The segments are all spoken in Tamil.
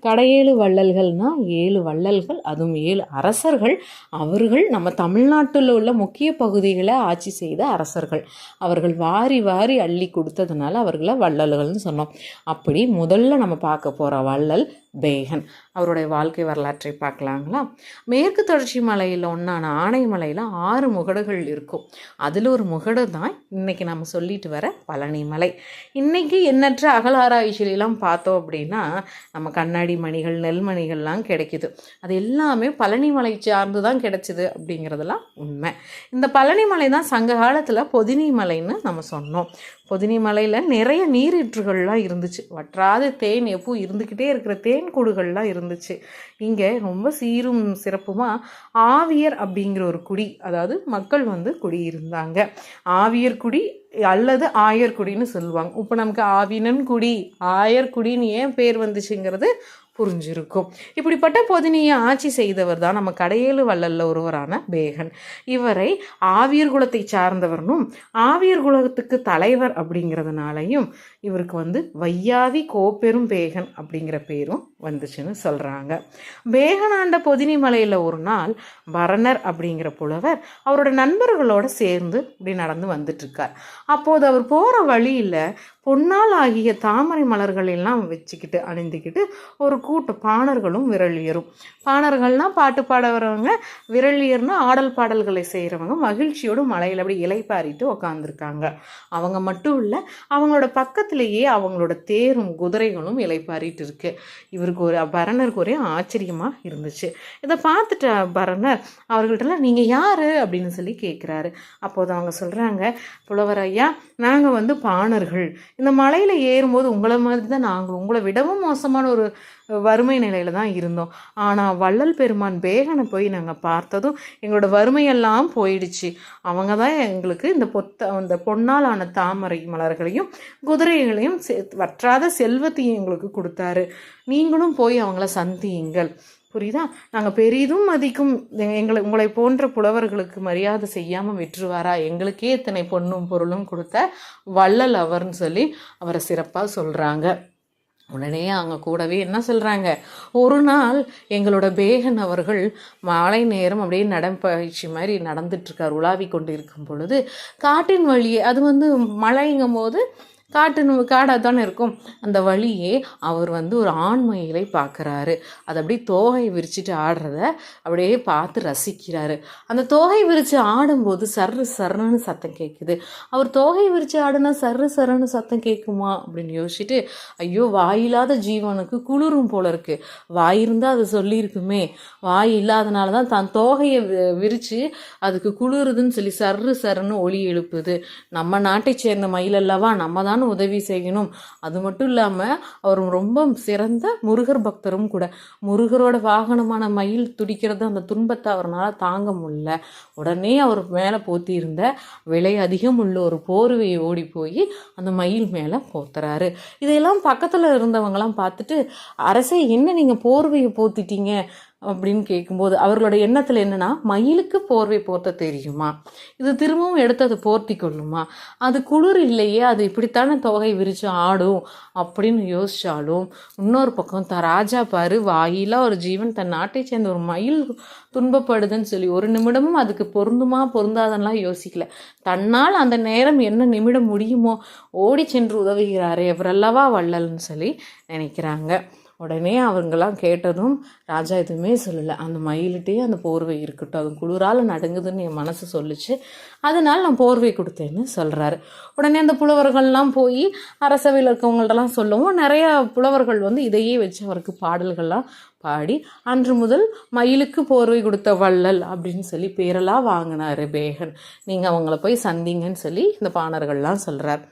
கடையேழு வள்ளல்கள்னால் 7 வள்ளல்கள், அதுவும் 7 அரசர்கள். அவர்கள் நம்ம தமிழ்நாட்டில் உள்ள முக்கிய பகுதிகளை ஆட்சி செய்த அரசர்கள். அவர்கள் வாரி வாரி அள்ளி கொடுத்ததுனால அவர்களை வள்ளல்கள்னு சொன்னோம். அப்படி முதல்ல நம்ம பார்க்க போகிற வள்ளல் பேகன். அவருடைய வாழ்க்கை வரலாற்றை பார்க்கலாங்களா? மேற்கு தொடர்ச்சி மலையில் ஒன்றான ஆனைமலையில் 6 முகடுகள் இருக்கும். அதில் ஒரு முகடு தான் இன்றைக்கி நம்ம சொல்லிட்டு வர பழனி மலை. இன்றைக்கி எண்ணற்ற அகழாராய்ச்சியெல்லாம் பார்த்தோம் அப்படின்னா நம்ம கண்ணாடி மணிகள், நெல்மணிகள்லாம் கிடைக்கிது. அது எல்லாமே பழனி மலை சார்ந்து தான் கிடைச்சிது அப்படிங்கிறதெல்லாம் உண்மை. இந்த பழனி மலை தான் சங்க காலத்தில் பொதினி மலைன்னு நம்ம சொன்னோம். பொதினி மலையில் நிறைய நீரீற்றுகள்லாம் இருந்துச்சு. வற்றாத தேன் எப்போ இருந்துக்கிட்டே இருக்கிற தேன் கூடுகள்லாம் இருந்துச்சு. இங்கே ரொம்ப சீரும் சிறப்புமாக ஆவியர் அப்படிங்கிற ஒரு குடி, அதாவது மக்கள் குடியிருந்தாங்க. ஆவியர் குடி அல்லது ஆயர்குடின்னு சொல்லுவாங்க. இப்போ நமக்கு ஆவினன் குடி, ஆயர்குடின்னு ஏன் பேர் வந்துச்சுங்கிறது புரிஞ்சிருக்கும். இப்படிப்பட்ட பொதினியை ஆட்சி செய்தவர் தான் நம்ம கடையேழு வள்ளல்ல ஒருவரான பேகன். இவரை ஆவியர் குலத்தை சார்ந்தவர்னும் ஆவியர் குலத்துக்கு தலைவர் அப்படிங்கிறதுனாலையும் இவருக்கு வையாதி கோப்பெரும் பேகன் அப்படிங்கிற பேரும் வந்துச்சுன்னு சொல்கிறாங்க. பேகனாண்ட பொதினி மலையில் ஒரு நாள் பரணர் அப்படிங்கிற புலவர் அவரோட நண்பர்களோடு சேர்ந்து இப்படி நடந்து வந்துட்டுருக்கார். அப்போது அவர் போகிற வழியில் பொன்னால் ஆகிய தாமரை மலர்கள் எல்லாம் வச்சுக்கிட்டு அணிந்துக்கிட்டு ஒரு கூட்ட பாணர்களும் விரலியரும். பாணர்கள்னால் பாட்டு பாட வரவங்க, விரலியர்னா ஆடல் பாடல்களை செய்கிறவங்க மகிழ்ச்சியோடு மலையில் அப்படி இலைப்பாரிட்டு உக்காந்துருக்காங்க. அவங்க மட்டும் இல்லை, அவங்களோட பக்கத்திலேயே அவங்களோட தேரும் குதிரைகளும் இலைப்பாரிட்டு இருக்கு. பரணருக்கு ஒரே ஆச்சரியமாக இருந்துச்சு. இதை பார்த்துட்ட பரணர் அவர்கள்ட்டலாம் நீங்கள் யார் அப்படின்னு சொல்லி கேட்குறாரு. அப்போது அவங்க சொல்கிறாங்க, புலவர் ஐயா, நாங்கள் பாணர்கள். இந்த மலையில் ஏறும்போது உங்களை மாதிரி தான் நாங்கள் உங்களை விடவும் மோசமான ஒரு வறுமை நிலையில் தான் இருந்தோம். ஆனால் வள்ளல் பெருமான் பேகனை போய் நாங்கள் பார்த்ததும் எங்களோட வறுமையெல்லாம் போயிடுச்சு. அவங்க தான் எங்களுக்கு இந்த பொன்னாலான தாமரை மலர்களையும் குதிரைகளையும் வற்றாத செல்வத்தையும் எங்களுக்கு கொடுத்தாரு. நீங்களும் போய் அவங்கள சந்தியுங்கள். புரியுதா? நாங்கள் பெரிதும் மதிக்கும் உங்களை போன்ற புலவர்களுக்கு மரியாதை செய்யாமல் விட்டுருவாரா? எங்களுக்கே இத்தனை பொண்ணும் பொருளும் கொடுத்த வள்ளல் அவர்னு சொல்லி அவரை சிறப்பாக சொல்கிறாங்க. உடனே அவங்க கூடவே என்ன சொல்கிறாங்க, ஒரு நாள் எங்களோட பேகன் அவர்கள் மாலை நேரம் அப்படியே நடப்பயிற்சி மாதிரி நடந்துட்டுருக்கார். உலாவி கொண்டு இருக்கும் பொழுது காட்டின் வழியே, அது மழைங்கும் போது காடாக தானே இருக்கும், அந்த வழியே அவர் ஒரு ஆண்மயிலை பார்க்குறாரு. அது அப்படியே தோகை விரிச்சிட்டு ஆடுறத அப்படியே பார்த்து ரசிக்கிறாரு. அந்த தோகை விரித்து ஆடும்போது சர்ரு சர்ன்னு சத்தம் கேட்குது. அவர் தோகை விரித்து ஆடுனா சர்ரு சர்ன்னு சத்தம் கேட்குமா அப்படின்னு யோசிச்சுட்டு, ஐயோ வாயில்லாத ஜீவனுக்கு குளிரும் போல இருக்குது, வாய் இருந்தால் அது சொல்லியிருக்குமே, வாய் இல்லாதனால தான் தான் தோகையை விரித்து அதுக்கு குளிருதுன்னு சொல்லி சர்ரு சர்ன்னு ஒலி எழுப்புது. நம்ம நாட்டை சேர்ந்த மயில் அல்லவா, நம்ம தான் உதவி செய்யணும். அது மட்டும் இல்லாமல் அவர் ரொம்ப சிறந்த முருகர் பக்தரும் கூட. முருகரோட வாகனமான மயில் துடிக்கிறது, அந்த துன்பத்தை அவரால் தாங்க முடியல. உடனே அவர் மேலே போத்தி இருந்த விலை அதிகம் உள்ள ஒரு போர்வையை ஓடி போய் அந்த மயில் மேலே போத்துறாரு. இதையெல்லாம் பக்கத்தில் இருந்தவங்களாம் பார்த்துட்டு, அரசே என்ன நீங்கள் போர்வையை போத்திட்டீங்க அப்படின்னு கேட்கும்போது அவர்களோட எண்ணத்தில் என்னன்னா, மயிலுக்கு போர்வை போர்த்த தெரியுமா, இது திரும்பவும் எடுத்து அதை போர்த்தி கொள்ளுமா, அது குளிர் இல்லையே, அது இப்படித்தானே தொகை விரிச்சு ஆடும் அப்படின்னு யோசிச்சாலும், இன்னொரு பக்கம் ராஜா பாரு, வாயிலா ஒரு ஜீவன் தன் நாட்டை சேர்ந்த ஒரு மயில் துன்பப்படுதுன்னு சொல்லி ஒரு நிமிடமும் அதுக்கு பொருந்துமா பொருந்தாதெல்லாம் யோசிக்கல. தன்னால் அந்த நேரம் என்ன நிமிடம் முடியுமோ ஓடி சென்று உதவுகிறாரே அவரல்லவா வள்ளல்னு சொல்லி நினைக்கிறாங்க. உடனே அவங்கெல்லாம் கேட்டதும் ராஜா எதுவுமே சொல்லலை. அந்த மயிலிட்டே அந்த போர்வை இருக்கட்டும், அது குளிரால் நடுங்குதுன்னு என் மனசு சொல்லிச்சு, அதனால் நான் போர்வை கொடுத்தேன்னு சொல்கிறாரு. உடனே அந்த புலவர்கள்லாம் போய் அரசவையில் இருக்கவங்கள்ட்டலாம் சொல்லவும் நிறையா புலவர்கள் இதையே வச்சு அவருக்கு பாடல்கள்லாம் பாடி அன்று முதல் மயிலுக்கு போர்வை கொடுத்த வள்ளல் அப்படின்னு சொல்லி பேரெல்லாம் வாங்கினார் பேகன். நீங்கள் அவங்கள போய் சந்திங்கன்னு சொல்லி இந்த பாணர்கள்லாம் சொல்கிறார்.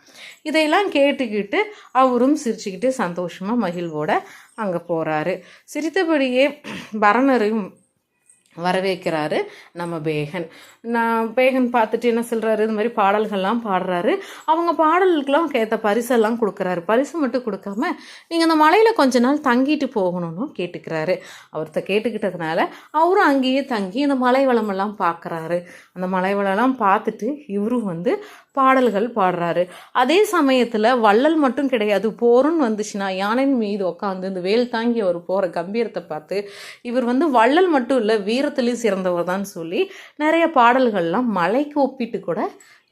இதையெல்லாம் கேட்டுக்கிட்டு அவரும் சிரிச்சுக்கிட்டு சந்தோஷமாக மகிழ்வோட அங்கே போகிறாரு. சிரித்தபடியே பரணரையும் வரவேற்கிறாரு நம்ம பேகன். பேகன் பார்த்துட்டு என்ன சொல்கிறாரு, இது மாதிரி பாடல்கள்லாம் பாடுறாரு. அவங்க பாடல்கெல்லாம் ஏற்ற பரிசெல்லாம் கொடுக்குறாரு. பரிசு மட்டும் கொடுக்காம நீங்கள் அந்த மலையில் கொஞ்ச நாள் தங்கிட்டு போகணும்னு கேட்டுக்கிறாரு. அவர்கிட்ட கேட்டுக்கிட்டதுனால அவரும் அங்கேயே தங்கி அந்த மலை வளமெல்லாம் பார்க்குறாரு. அந்த மலை வளம்லாம் பார்த்துட்டு இவரும் பாடல்கள் பாடுறாரு. அதே சமயத்தில் வள்ளல் மட்டும் கிடையாது, போருன்னு வந்துச்சுன்னா யானையின் மீது உட்காந்து இந்த வேல் தாங்கி அவர் போகிற கம்பீரத்தை பார்த்து இவர் வள்ளல் மட்டும் இல்லை வீரத்திலையும் சிறந்தவர் தான் சொல்லி நிறைய பாடல்கள்லாம் மலைக்கு ஒப்பிட்டு கூட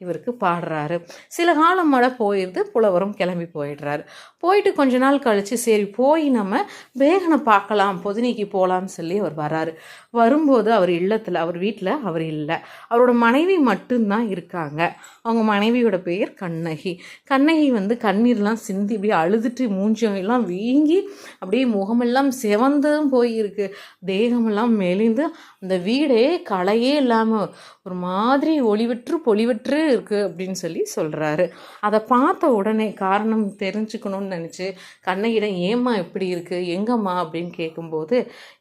இவருக்கு பாடுறாரு. சில காலம் மழை போயிடுது, புலவரும் கிளம்பி போயிடுறாரு. போயிட்டு கொஞ்ச நாள் கழித்து சரி போய் நம்ம பேகனை பார்க்கலாம், பொதினிக்கு போகலான்னு சொல்லி அவர் வராரு. வரும்போது அவர் இல்லத்தில், அவர் வீட்டில் அவர் இல்லை, அவரோட மனைவி மட்டும்தான் இருக்காங்க. அவங்க மனைவியோட பெயர் கண்ணகி. கண்ணகி கண்ணீர்லாம் சிந்தி அப்படியே அழுதுட்டு மூஞ்செல்லாம் வீங்கி அப்படியே முகமெல்லாம் சிவந்தும் போயிருக்கு, தேகமெல்லாம் மெலிந்து அந்த வீடே களையே இல்லாமல் ஒரு மாதிரி ஒளிவற்று பொலிவற்று இருக்குது அப்படின்னு சொல்லி சொல்கிறாரு. அதை பார்த்த உடனே காரணம் தெரிஞ்சுக்கணும்னு நினச்சி கண்ணகியிடம் ஏம்மா எப்படி இருக்குது, எங்கம்மா அப்படின்னு கேட்கும்போது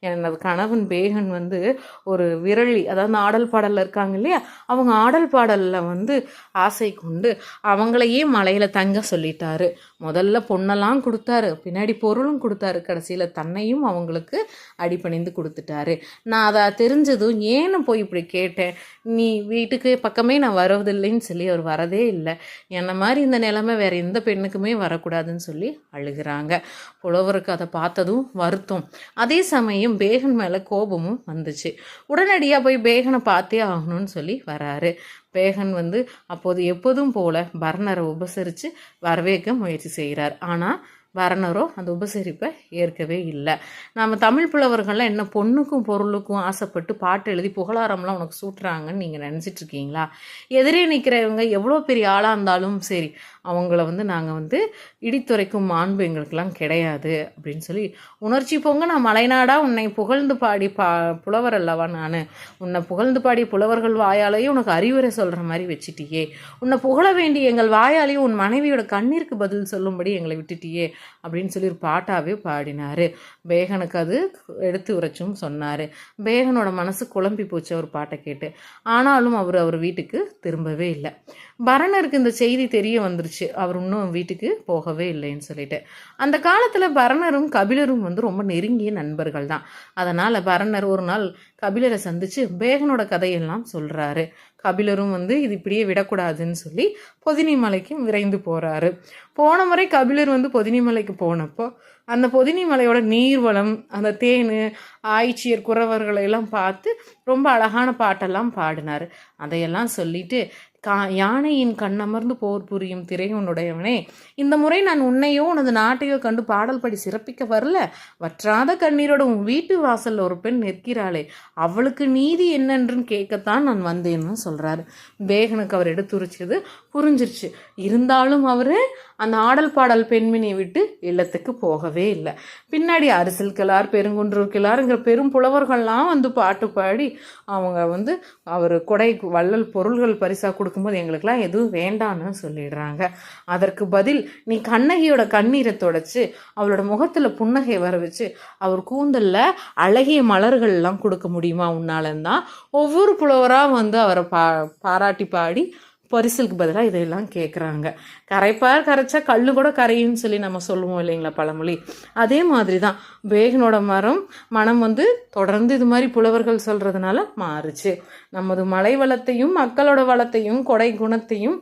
எனது கணவன் பேகன் ஒரு விரலி, அதாவது ஆடல் பாடலில் இருக்காங்க இல்லையா, அவங்க ஆடல் பாடலில் ஆசை கொண்டு அவங்களையே மலையில் தங்க சொல்லிட்டாரு. முதல்ல பொண்ணெல்லாம் கொடுத்தாரு, பின்னாடி பொருளும் கொடுத்தாரு, கடைசியில் தன்னையும் அவங்களுக்கு அடிபணிந்து கொடுத்துட்டாரு. நான் அதை தெரிஞ்சதும் ஏன்னு போய் இப்படி கேட்டேன், நீ வீட்டுக்கு பக்கமே நான் வருவதில்லைன்னு சொல்லி அவர் வரதே இல்லை. என்ன மாதிரி இந்த நிலைமை வேற எந்த பெண்ணுக்குமே வரக்கூடாதுன்னு சொல்லி அழுகிறாங்க. புலவருக்கு அதை பார்த்ததும் வருத்தம், அதே சமயம் பேகன் மேலே கோபமும் வந்துச்சு. உடனடியாக போய் பேகனை பார்த்தே ஆகணும்னு சொல்லி வராரு. பேகன் அப்போது எப்போதும் போல பரணரை உபசரித்து வரவேற்க முயற்சி செய்கிறார். ஆனால் பரணரோ அந்த உபசரிப்பை ஏற்கவே இல்லை. நம்ம தமிழ் புலவர்கள்லாம் என்ன பொண்ணுக்கும் பொருளுக்கும் ஆசைப்பட்டு பாட்டு எழுதி புகழாரம்லாம் உனக்கு சூட்டுறாங்கன்னு நீங்கள் நினச்சிட்டு இருக்கீங்களா? எதிரே நிற்கிறவங்க எவ்வளோ பெரிய ஆளாக இருந்தாலும் சரி, அவங்கள நாங்கள் இடித்துரைக்கும் மாண்பு எங்களுக்கெல்லாம் கிடையாது அப்படின்னு சொல்லி உணர்ச்சி பொங்க நான் மலைநாடாக உன்னை புகழ்ந்து பாடி புலவர் அல்லவா நான், உன்னை புகழ்ந்து பாடி புலவர்கள் வாயாலேயே உனக்கு அறிவுரை சொல்கிற மாதிரி வச்சுட்டியே, உன்னை புகழ வேண்டி எங்கள் வாயாலேயும் உன் மனைவியோட கண்ணீருக்கு பதில் சொல்லும்படி எங்களை விட்டுட்டியே அப்படின்னு சொல்லி ஒரு பாட்டாவே பாடினார். பேகனுக்கு அது எடுத்து உரைச்சும் சொன்னார். பேகனோட மனசு குழம்பி போச்சு ஒரு பாட்டை கேட்டு. ஆனாலும் அவர் வீட்டுக்கு திரும்பவே இல்லை. பரணருக்கு இந்த செய்தி தெரிய வந்துருச்சு, அவர் இன்னும் வீட்டுக்கு போகவே இல்லைன்னு சொல்லிட்டு. அந்த காலத்தில் பரணரும் கபிலரும் ரொம்ப நெருங்கிய நண்பர்கள் தான். அதனால் பரணர் ஒரு நாள் கபிலரை சந்தித்து பேகனோட கதையெல்லாம் சொல்கிறாரு. கபிலரும் இது இப்படியே விடக்கூடாதுன்னு சொல்லி பொதினி மலைக்கும் விரைந்து போகிறாரு. போன முறை கபிலர் பொதினி மலைக்கு போனப்போ அந்த பொதினி மலையோட நீர்வளம், அந்த தேன், ஆய்ச்சியர், குறவர்களையெல்லாம் பார்த்து ரொம்ப அழகான பாட்டெல்லாம் பாடினார். அதையெல்லாம் சொல்லிட்டு யானையின் கண்ணமர்ந்து போர் புரியும் திரையுனுடையவனே, இந்த முறை நான் உன்னையோ உனது நாட்டையோ கண்டு பாடல் படி சிறப்பிக்க வரல, வற்றாத கண்ணீரோட உன் வீட்டு வாசல்ல ஒரு பெண் நிற்கிறாளே, அவளுக்கு நீதி என்னன்றுன்னு கேட்கத்தான் நான் வந்தேன்னு சொல்றாரு. பேகனுக்கு அவர் எடுத்துரைச்சது புரிஞ்சிருச்சு. இருந்தாலும் அவரு அந்த ஆடல் பாடல் பெண்மினியை விட்டு இல்லத்துக்கு போகவே இல்லை. பின்னாடி அரசியல் கிளார், பெருங்குன்றூர் கிளாருங்கிற பெரும் புலவர்கள்லாம் பாட்டு பாடி அவங்க அவர் கொடை வள்ளல் பொருள்கள் பரிசா கொடுக்கும்போது எங்களுக்கெல்லாம் எதுவும் வேண்டான்னு சொல்லிடுறாங்க. அதற்கு பதில் நீ கண்ணகியோட கண்ணீரை தொடச்சு அவளோட முகத்துல புன்னகை வர வச்சு அவர் கூந்தல்ல அழகிய மலர்கள் எல்லாம் கொடுக்க முடியுமா உன்னாலந்தான் ஒவ்வொரு புலவரா அவரை பாராட்டி பாடி பரிசலுக்கு பதிலாக இதையெல்லாம் கேட்குறாங்க. கரைப்பார் கரைச்சா கல்லு கூட கரையுன்னு சொல்லி நம்ம சொல்லுவோம் இல்லைங்களா பழமொழி. அதே மாதிரி தான் பேகனோட மனம் தொடர்ந்து இது மாதிரி புலவர்கள் சொல்கிறதுனால மாறுச்சு. நமது மலை வளத்தையும் மக்களோட வளத்தையும் கொடை குணத்தையும்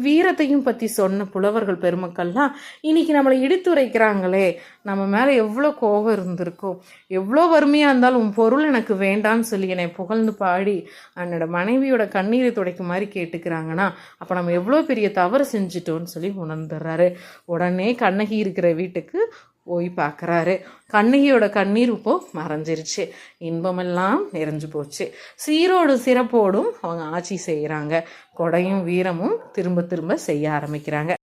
வீரத்தையும் பற்றி சொன்ன புலவர்கள் பெருமக்கள்லாம் இன்னைக்கு நம்மளை இடித்துரைக்கிறாங்களே, நம்ம மேலே எவ்வளோ கோபம் இருந்திருக்கோ, எவ்வளோ வறுமையாக இருந்தாலும் உன் பொருள் எனக்கு வேண்டான்னு சொல்லி என்னை புகழ்ந்து பாடி என்னோட மனைவியோட கண்ணீரை துடைக்கும் மாதிரி கேட்டுக்கிறாங்கன்னா அப்போ நம்ம எவ்வளோ பெரிய தவறு செஞ்சிட்டோன்னு சொல்லி உணர்ந்துடுறாரு. உடனே கண்ணகி இருக்கிற வீட்டுக்கு போய் பார்க்குறாரு. கண்ணகியோட கண்ணீர் இப்போ மறைஞ்சிருச்சு, இன்பமெல்லாம் நிறைஞ்சு போச்சு. சீரோடு சிறப்போடும் அவங்க ஆட்சி செய்கிறாங்க. கொடையும் வீரமும் திரும்ப திரும்ப செய்ய ஆரம்பிக்கிறாங்க.